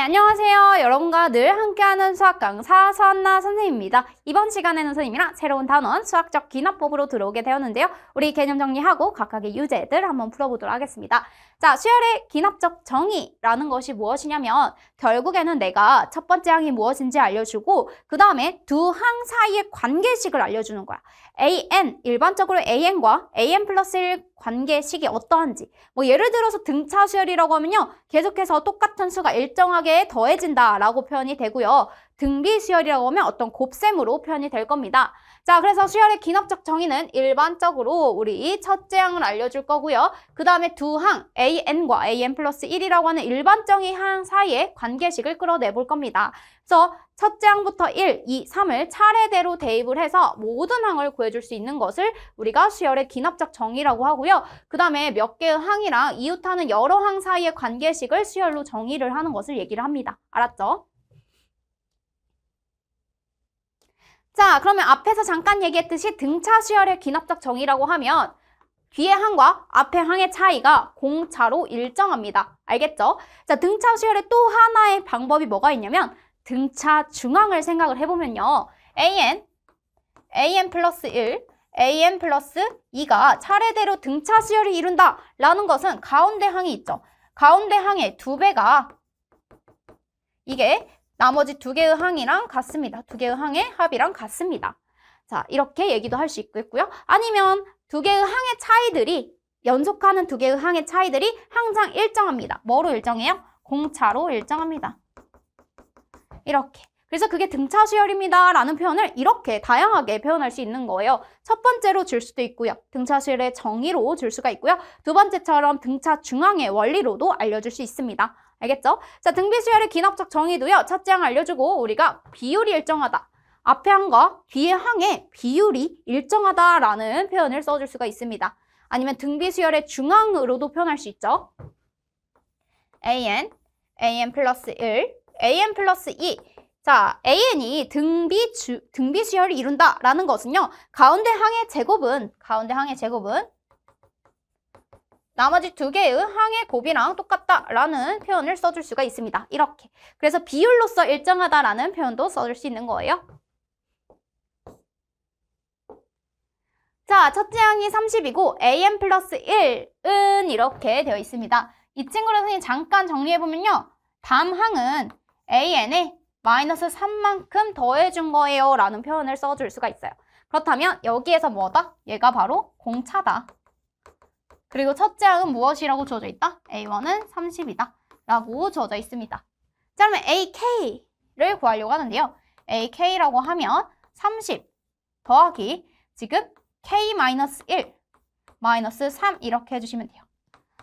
네, 안녕하세요. 여러분과 늘 함께하는 수학 강사 서한나 선생님입니다. 이번 시간에는 선생님이랑 새로운 단원 수학적 기납법으로 들어오게 되었는데요. 우리 개념 정리하고 각각의 유제들 한번 풀어보도록 하겠습니다. 자, 수열의 기납적 정의라는 것이 무엇이냐면 결국에는 내가 첫 번째 항이 무엇인지 알려주고 그 다음에 두 항 사이의 관계식을 알려주는 거야. AN, 일반적으로 AN과 AN 플러스 1 관계식이 어떠한지 뭐 예를 들어서 등차 수열이라고 하면요. 계속해서 똑같은 수가 일정하게 더해진다 라고 표현이 되고요. 등비 수열이라고 하면 어떤 곱셈으로 표현이 될 겁니다. 자, 그래서 수열의 기납적 정의는 일반적으로 우리 첫째 항을 알려줄 거고요. 그 다음에 두 항 AN과 AN 플러스 1이라고 하는 일반적인 항 사이의 관계식을 끌어내볼 겁니다. 그래서 첫째 항부터 1, 2, 3을 차례대로 대입을 해서 모든 항을 구해줄 수 있는 것을 우리가 수열의 기납적 정의라고 하고요. 그 다음에 몇 개의 항이랑 이웃하는 여러 항 사이의 관계식을 수열로 정의를 하는 것을 얘기를 합니다. 알았죠? 자, 그러면 앞에서 잠깐 얘기했듯이 등차 수열의 기납적 정의라고 하면 뒤의 항과 앞의 항의 차이가 공차로 일정합니다. 알겠죠? 자, 등차 수열의 또 하나의 방법이 뭐가 있냐면 등차 중항을 생각을 해보면요. AN 플러스 1, AN 플러스 2가 차례대로 등차 수열을 이룬다 라는 것은 가운데 항이 있죠. 가운데 항의 2배가 이게 나머지 두 개의 항이랑 같습니다. 두 개의 항의 합이랑 같습니다. 자, 이렇게 얘기도 할 수 있겠고요. 아니면 두 개의 항의 차이들이 연속하는 두 개의 항의 차이들이 항상 일정합니다. 뭐로 일정해요? 공차로 일정합니다. 이렇게. 그래서 그게 등차 수열입니다 라는 표현을 이렇게 다양하게 표현할 수 있는 거예요. 첫 번째로 줄 수도 있고요. 등차 수열의 정의로 줄 수가 있고요. 두 번째처럼 등차 중항의 원리로도 알려줄 수 있습니다. 알겠죠? 자, 등비 수열의 기납적 정의도요. 첫째 항 알려주고 우리가 비율이 일정하다. 앞의 항과 뒤의 항의 비율이 일정하다라는 표현을 써줄 수가 있습니다. 아니면 등비 수열의 중항으로도 표현할 수 있죠. AN 플러스 1, AN 플러스 2. 자, AN이 등비 수열을 이룬다라는 것은요. 가운데 항의 제곱은 나머지 두 개의 항의 곱이랑 똑같다라는 표현을 써줄 수가 있습니다. 이렇게. 그래서 비율로서 일정하다라는 표현도 써줄 수 있는 거예요. 자, 첫째 항이 30이고 AN 플러스 1은 이렇게 되어 있습니다. 이 친구를 선생님 잠깐 정리해보면요. 다음 항은 AN에 마이너스 3만큼 더해준 거예요 라는 표현을 써줄 수가 있어요. 그렇다면 여기에서 뭐다? 얘가 바로 공차다. 그리고 첫째 항은 무엇이라고 주어져 있다? A1은 30이다 라고 주어져 있습니다. 자, 그러면 AK를 구하려고 하는데요. AK라고 하면 30 더하기 지금 K-1 마이너스 3 이렇게 해주시면 돼요.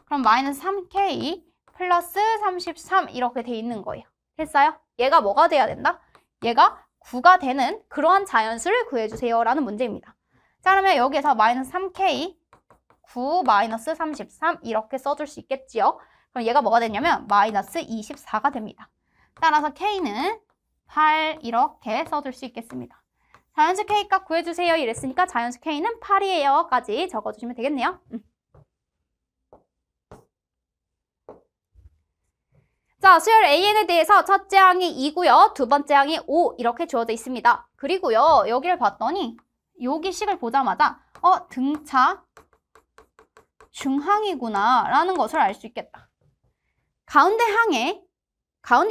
그럼 마이너스 3K 플러스 33 이렇게 돼 있는 거예요. 됐어요? 얘가 뭐가 돼야 된다? 얘가 9가 되는 그러한 자연수를 구해주세요 라는 문제입니다. 자, 그러면 여기에서 마이너스 3K 9 마이너스 33 이렇게 써줄 수 있겠지요. 그럼 얘가 뭐가 되냐면 마이너스 24가 됩니다. 따라서 K는 8 이렇게 써줄 수 있겠습니다. 자연수 K값 구해주세요 이랬으니까 자연수 K는 8이에요 까지 적어주시면 되겠네요. 자, 수열 AN에 대해서 첫째 항이 2고요. 두 번째 항이 5 이렇게 주어져 있습니다. 그리고요. 여기를 봤더니 여기 식을 보자마자 등차 중항이구나 라는 것을 알 수 있겠다. 가운데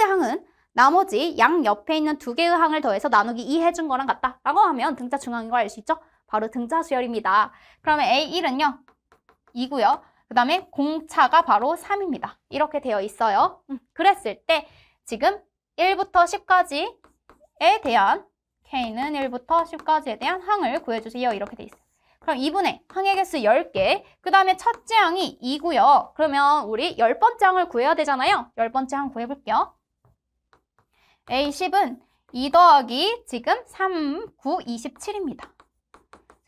항은 나머지 양 옆에 있는 두 개의 항을 더해서 나누기 2 해준 거랑 같다 라고 하면 등차 중항인 걸 알 수 있죠? 바로 등차 수열입니다. 그러면 A1은요 2고요. 그 다음에 공차가 바로 3입니다. 이렇게 되어 있어요. 그랬을 때 지금 1부터 10까지에 대한 K는 1부터 10까지에 대한 항을 구해주세요. 이렇게 돼 있어요. 그럼 2분의 항의 개수 10개, 그 다음에 첫째 항이 2고요. 그러면 우리 10번째 항을 구해야 되잖아요. 10번째 항 구해볼게요. A10은 2 더하기 지금 3, 9, 27입니다.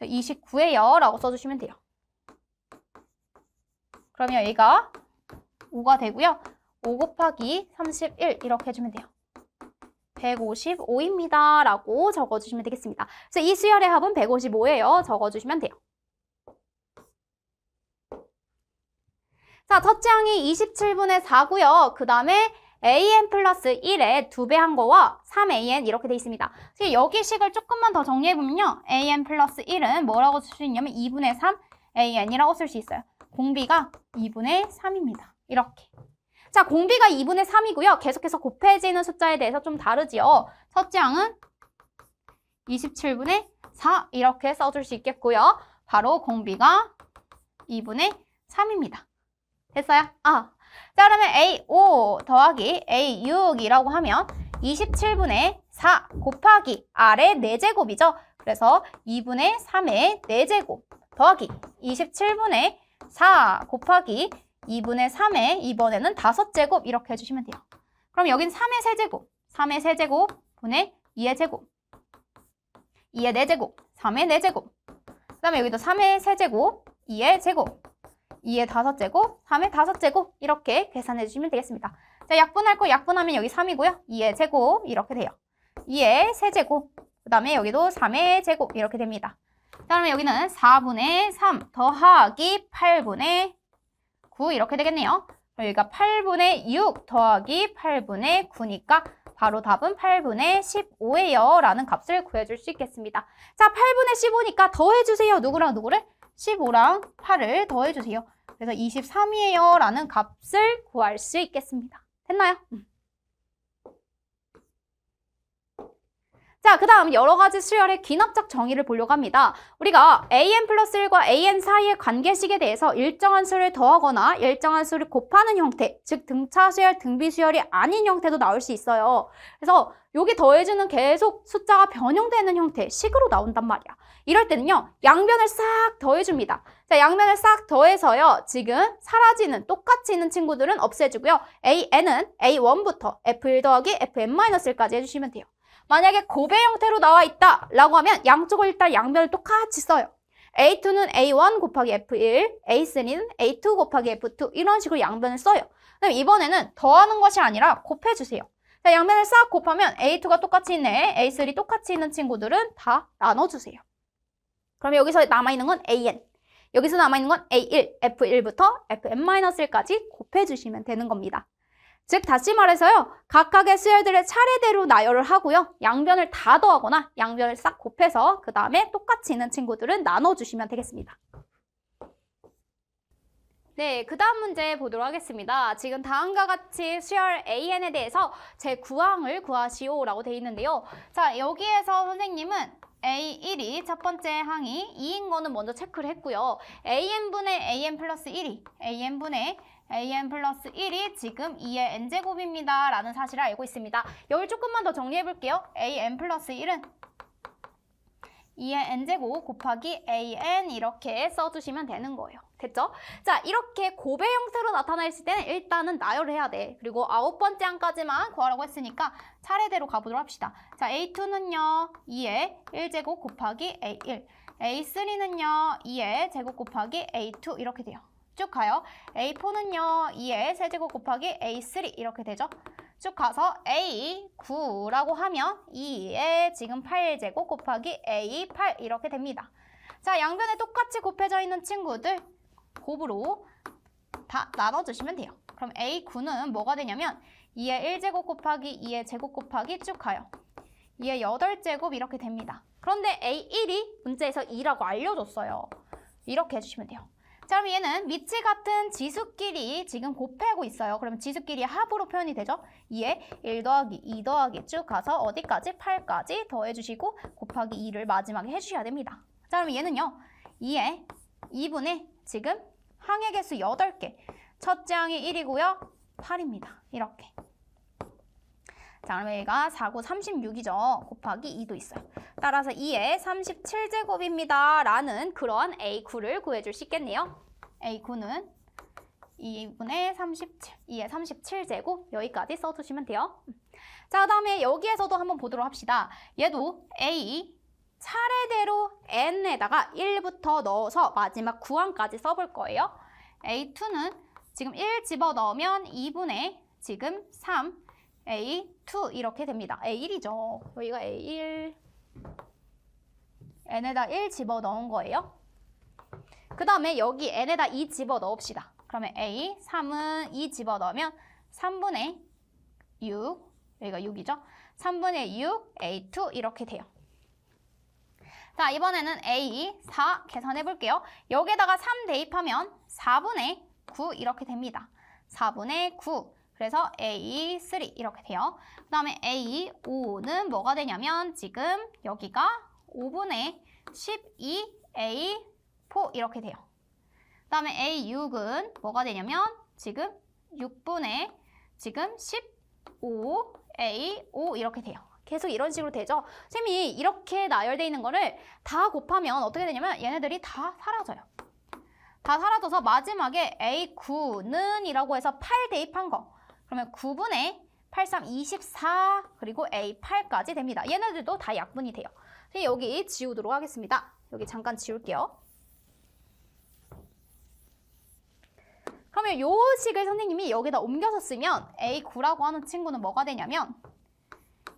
29예요 라고 써주시면 돼요. 그러면 얘가 5가 되고요. 5 곱하기 31 이렇게 해주면 돼요. 155입니다 라고 적어주시면 되겠습니다. 그래서 이 수열의 합은 155예요. 적어주시면 돼요. 자, 첫째 항이 27분의 4고요. 그 다음에 an 플러스 1에 2배 한 거와 3an 이렇게 돼 있습니다. 여기 식을 조금만 더 정리해보면요. an 플러스 1은 뭐라고 쓸 수 있냐면 2분의 3 an이라고 쓸 수 있어요. 공비가 2분의 3입니다. 이렇게. 자, 공비가 2분의 3이고요. 계속해서 곱해지는 숫자에 대해서 좀 다르지요. 첫째 항은 27분의 4 이렇게 써줄 수 있겠고요. 바로 공비가 2분의 3입니다. 됐어요? 자, 그러면 A5 더하기 A6이라고 하면 27분의 4 곱하기 아래 4제곱이죠. 그래서 2분의 3의 4제곱 더하기 27분의 4 곱하기 2분의 3의 이번에는 5제곱 이렇게 해주시면 돼요. 그럼 여긴 3의 세제곱, 3의 세제곱 분의 2의 제곱, 2의 4제곱, 3의 4제곱, 그 다음에 여기도 3의 세제곱, 2의 제곱, 2의 5제곱, 3의 5제곱 이렇게 계산해 주시면 되겠습니다. 자, 약분할 거 약분하면 여기 3이고요. 2의 제곱 이렇게 돼요. 2의 세제곱, 그 다음에 여기도 3의 제곱 이렇게 됩니다. 자, 그러면 여기는 4분의 3 더하기 8분의 9 이렇게 되겠네요. 여기가 8분의 6 더하기 8분의 9니까 바로 답은 8분의 15예요 라는 값을 구해줄 수 있겠습니다. 자, 8분의 15니까 더해주세요. 누구랑 누구를? 15랑 8을 더해주세요. 그래서 23이에요 라는 값을 구할 수 있겠습니다. 됐나요? 자, 그 다음 여러 가지 수열의 귀납작 정의를 보려고 합니다. 우리가 an 플러스 1과 an 사이의 관계식에 대해서 일정한 수를 더하거나 일정한 수를 곱하는 형태, 즉 등차 수열, 등비 수열이 아닌 형태도 나올 수 있어요. 그래서 여기 더해주는 계속 숫자가 변형되는 형태, 식으로 나온단 말이야. 이럴 때는요, 양변을 싹 더해줍니다. 자, 양변을 싹 더해서요, 지금 사라지는, 똑같이 있는 친구들은 없애주고요. an은 a1부터 f1 더하기 fn-1까지 해주시면 돼요. 만약에 곱의 형태로 나와 있다 라고 하면 양쪽을 일단 양변을 똑같이 써요. A2는 A1 곱하기 F1, A3는 A2 곱하기 F2 이런 식으로 양변을 써요. 그럼 이번에는 더하는 것이 아니라 곱해주세요. 자, 양변을 싹 곱하면 A2가 똑같이 있네, A3 똑같이 있는 친구들은 다 나눠주세요. 그럼 여기서 남아있는 건 AN, 여기서 남아있는 건 A1, F1부터 Fn-1까지 곱해주시면 되는 겁니다. 즉 다시 말해서요, 각각의 수열들을 차례대로 나열을 하고요, 양변을 다 더하거나 양변을 싹 곱해서 그 다음에 똑같이 있는 친구들은 나눠주시면 되겠습니다. 네, 그 다음 문제 보도록 하겠습니다. 지금 다음과 같이 수열 AN에 대해서 제9항을 구하시오 라고 되어 있는데요. 자, 여기에서 선생님은 A1이 첫 번째 항이 2인 거는 먼저 체크를 했고요. AN분의 AN 플러스 1이 AN분의 AN 플러스 1이 지금 2의 n제곱입니다 라는 사실을 알고 있습니다. 여기 조금만 더 정리해 볼게요. AN 플러스 1은 2의 n제곱 곱하기 AN 이렇게 써주시면 되는 거예요. 됐죠? 자, 이렇게 곱의 형태로 나타나 있을 때는 일단은 나열을 해야 돼. 그리고 9번째 항까지만 구하라고 했으니까 차례대로 가보도록 합시다. 자, A2는요 2의 1제곱 곱하기 A1, A3는요 2의 제곱 곱하기 A2 이렇게 돼요. 쭉 가요. A4는요 2의 세제곱 곱하기 A3 이렇게 되죠. 쭉 가서 A9라고 하면 2의 지금 8제곱 곱하기 A8 이렇게 됩니다. 자, 양변에 똑같이 곱해져 있는 친구들 곱으로 다 나눠주시면 돼요. 그럼 A9는 뭐가 되냐면 2의 1제곱 곱하기 2의 제곱 곱하기 쭉 가요. 2의 8제곱 이렇게 됩니다. 그런데 A1이 문제에서 2라고 알려줬어요. 이렇게 해주시면 돼요. 자, 그럼 얘는 밑이 같은 지수끼리 지금 곱하고 있어요. 그러면 지수끼리의 합으로 표현이 되죠. 2에 1 더하기 2 더하기 쭉 가서 어디까지? 8까지 더해주시고 곱하기 2를 마지막에 해주셔야 됩니다. 자, 그럼 얘는요. 2에 2분의 지금 항의 개수 8개. 첫째 항이 1이고요. 8입니다. 이렇게. 자, 그러면 얘가 4, 9, 36이죠. 곱하기 2도 있어요. 따라서 2의 37제곱입니다. 라는 그러한 A9를 구해줄 수 있겠네요. A9는 2분의 37, 2의 37제곱 여기까지 써주시면 돼요. 자, 그 다음에 여기에서도 한번 보도록 합시다. 얘도 A 차례대로 N에다가 1부터 넣어서 마지막 9항까지 써볼 거예요. A2는 지금 1 집어넣으면 2분의 지금 3 A2 이렇게 됩니다. A1이죠. 여기가 A1 N에다 1 집어넣은 거예요. 그 다음에 여기 N에다 2 집어넣읍시다. 그러면 A3은 2 집어넣으면 3분의 6, 여기가 6이죠. 3분의 6, A2 이렇게 돼요. 자, 이번에는 A 4 계산해 볼게요. 여기에다가 3 대입하면 4분의 9 이렇게 됩니다. 4분의 9. 그래서 A3 이렇게 돼요. 그 다음에 A5는 뭐가 되냐면 지금 여기가 5분의 12 A4 이렇게 돼요. 그 다음에 A6은 뭐가 되냐면 지금 6분의 지금 15 A5 이렇게 돼요. 계속 이런 식으로 되죠. 쌤이 이렇게 나열되어 있는 거를 다 곱하면 어떻게 되냐면 얘네들이 다 사라져요. 다 사라져서 마지막에 A9는 이라고 해서 8 대입한 거. 그러면 9분의 8, 3, 24 그리고 A8까지 됩니다. 얘네들도 다 약분이 돼요. 여기 지우도록 하겠습니다. 여기 잠깐 지울게요. 그러면 요 식을 선생님이 여기다 옮겨서 쓰면 A9라고 하는 친구는 뭐가 되냐면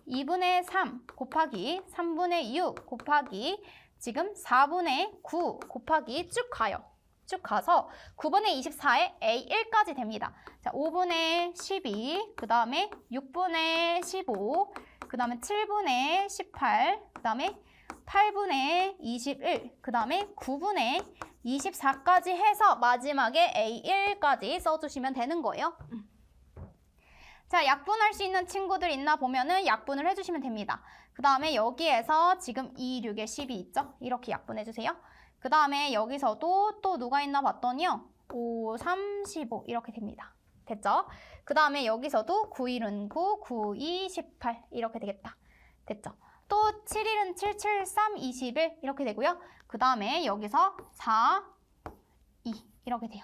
2분의 3 곱하기 3분의 6 곱하기 지금 4분의 9 곱하기 쭉 가요. 쭉 가서 9분의 24에 A1까지 됩니다. 자, 5분의 12, 그 다음에 6분의 15, 그 다음에 7분의 18, 그 다음에 8분의 21, 그 다음에 9분의 24까지 해서 마지막에 A1까지 써주시면 되는 거예요. 자, 약분할 수 있는 친구들 있나 보면은 약분을 해주시면 됩니다. 그 다음에 여기에서 지금 2, 6에 10이 있죠? 이렇게 약분해주세요. 그 다음에 여기서도 또 누가 있나 봤더니요. 5, 3, 15 이렇게 됩니다. 됐죠? 그 다음에 여기서도 9, 1은 9, 9, 2, 18 이렇게 되겠다. 됐죠? 또 7, 1은 7, 7, 3, 21 이렇게 되고요. 그 다음에 여기서 4, 2 이렇게 돼요.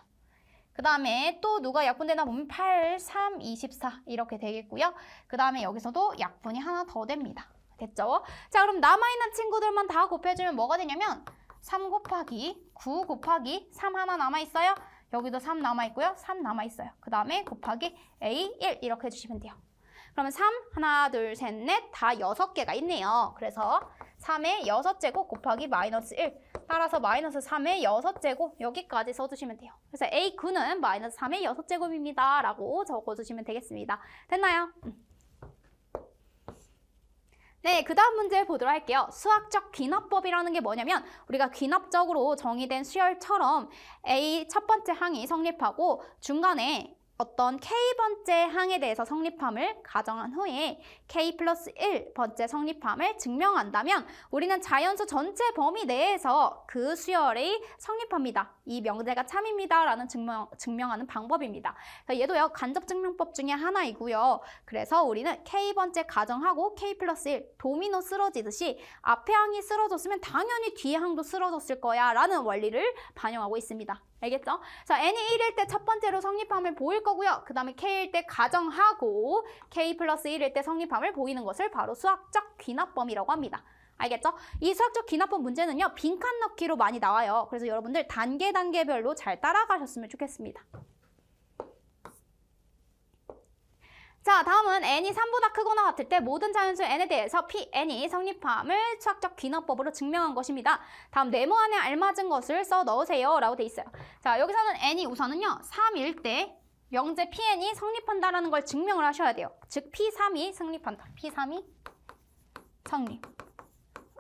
그 다음에 또 누가 약분되나 보면 8, 3, 24 이렇게 되겠고요. 그 다음에 여기서도 약분이 하나 더 됩니다. 됐죠? 자, 그럼 남아있는 친구들만 다 곱해주면 뭐가 되냐면 3 곱하기 9 곱하기 3 하나 남아있어요. 여기도 3 남아있고요. 3 남아있어요. 그 다음에 곱하기 A1 이렇게 해주시면 돼요. 그러면 3, 하나, 둘, 셋, 넷 다 6개가 있네요. 그래서 3의 6제곱 곱하기 마이너스 1 따라서 마이너스 3의 6제곱 여기까지 써주시면 돼요. 그래서 A9는 마이너스 3의 6제곱입니다. 라고 적어주시면 되겠습니다. 됐나요? 네, 그 다음 문제 보도록 할게요. 수학적 귀납법이라는 게 뭐냐면 우리가 귀납적으로 정의된 수열처럼 A 첫 번째 항이 성립하고 중간에 어떤 K번째 항에 대해서 성립함을 가정한 후에 K 플러스 1번째 성립함을 증명한다면 우리는 자연수 전체 범위 내에서 그 수열이 성립합니다. 이 명제가 참입니다. 라는 증명하는 방법입니다. 얘도요, 간접증명법 중에 하나이고요. 그래서 우리는 K번째 가정하고 K 플러스 1, 도미노 쓰러지듯이 앞에 항이 쓰러졌으면 당연히 뒤에 항도 쓰러졌을 거야 라는 원리를 반영하고 있습니다. 알겠죠? 자, n이 1일 때 첫 번째로 성립함을 보일 거고요. 그 다음에 k일 때 가정하고 k 플러스 1일 때 성립함을 보이는 것을 바로 수학적 귀납범이라고 합니다. 알겠죠? 이 수학적 귀납법 문제는요, 빈칸 넣기로 많이 나와요. 그래서 여러분들 단계별로 잘 따라가셨으면 좋겠습니다. 자, 다음은 n이 3보다 크거나 같을 때 모든 자연수 n에 대해서 Pn이 성립함을 수학적 귀납법으로 증명한 것입니다. 다음 네모 안에 알맞은 것을 써 넣으세요 라고 돼 있어요. 자, 여기서는 n이 우선은요 3일 때 명제 Pn이 성립한다라는 걸 증명을 하셔야 돼요. 즉 P3이 성립한다. P3이 성립.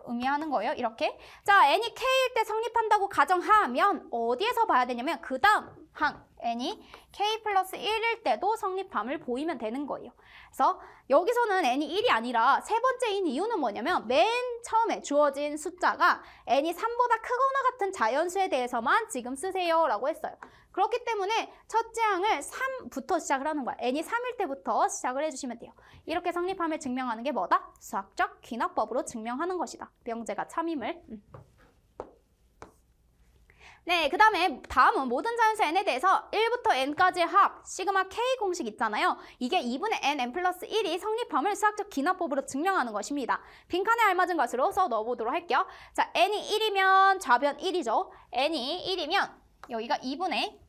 의미하는 거예요. 이렇게. 자, n이 k일 때 성립한다고 가정하면 어디에서 봐야 되냐면 그 다음 항 n이 k 플러스 1일 때도 성립함을 보이면 되는 거예요. 그래서 여기서는 n이 1이 아니라 세 번째인 이유는 뭐냐면 맨 처음에 주어진 숫자가 n이 3보다 크거나 같은 자연수에 대해서만 지금 쓰세요 라고 했어요. 그렇기 때문에 첫째 항을 3부터 시작을 하는 거야. n이 3일 때부터 시작을 해주시면 돼요. 이렇게 성립함을 증명하는 게 뭐다? 수학적 귀납법으로 증명하는 것이다. 명제가 참임을. 네, 그 다음은 모든 자연수 n에 대해서 1부터 n까지의 합, 시그마 k 공식 있잖아요. 이게 2분의 n 플러스 1이 성립함을 수학적 귀납법으로 증명하는 것입니다. 빈칸에 알맞은 것으로 써 넣어보도록 할게요. 자, n이 1이면 좌변 1이죠. n이 1이면 여기가 2분의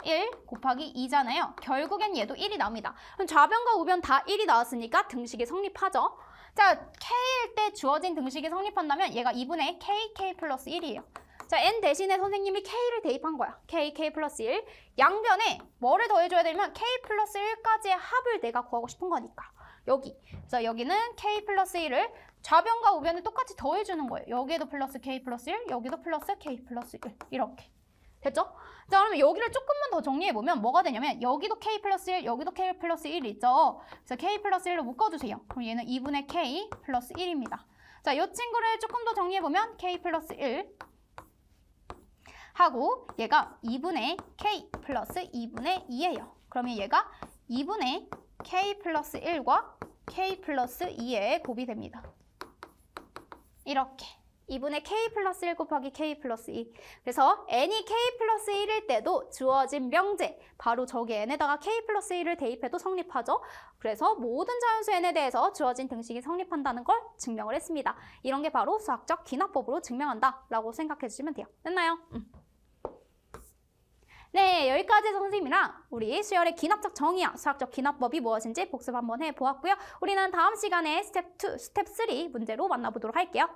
1 곱하기 2잖아요. 결국엔 얘도 1이 나옵니다. 그럼 좌변과 우변 다 1이 나왔으니까 등식이 성립하죠. 자, k일 때 주어진 등식이 성립한다면 얘가 2분의 k 플러스 1이에요. 자, n 대신에 선생님이 k를 대입한 거야. k 플러스 1. 양변에 뭐를 더해줘야 되냐면 k 플러스 1까지의 합을 내가 구하고 싶은 거니까. 여기. 그래서 여기는 k 플러스 1을 좌변과 우변을 똑같이 더해주는 거예요. 여기에도 플러스 k 플러스 1, 여기도 플러스 k 플러스 1. 이렇게. 됐죠? 자, 그러면 여기를 조금만 더 정리해보면 뭐가 되냐면 여기도 k 플러스 1, 여기도 k 플러스 1 있죠? 그래서 k 플러스 1로 묶어주세요. 그럼 얘는 2분의 k 플러스 1입니다. 자, 이 친구를 조금 더 정리해보면 k 플러스 1 하고 얘가 2분의 k 플러스 2분의 2예요. 그러면 얘가 2분의 k 플러스 1과 k 플러스 2의 곱이 됩니다. 이렇게 2분의 k 플러스 1 곱하기 k 플러스 2. 그래서 n이 k 플러스 1일 때도 주어진 명제, 바로 저기 n에다가 k 플러스 1을 대입해도 성립하죠. 그래서 모든 자연수 n에 대해서 주어진 등식이 성립한다는 걸 증명을 했습니다. 이런 게 바로 수학적 기납법으로 증명한다 라고 생각해 주시면 돼요. 됐나요? 네, 여기까지 선생님이랑 우리 수열의 기납적 정의야, 수학적 기납법이 무엇인지 복습 한번 해보았고요. 우리는 다음 시간에 스텝 2, 스텝 3 문제로 만나보도록 할게요.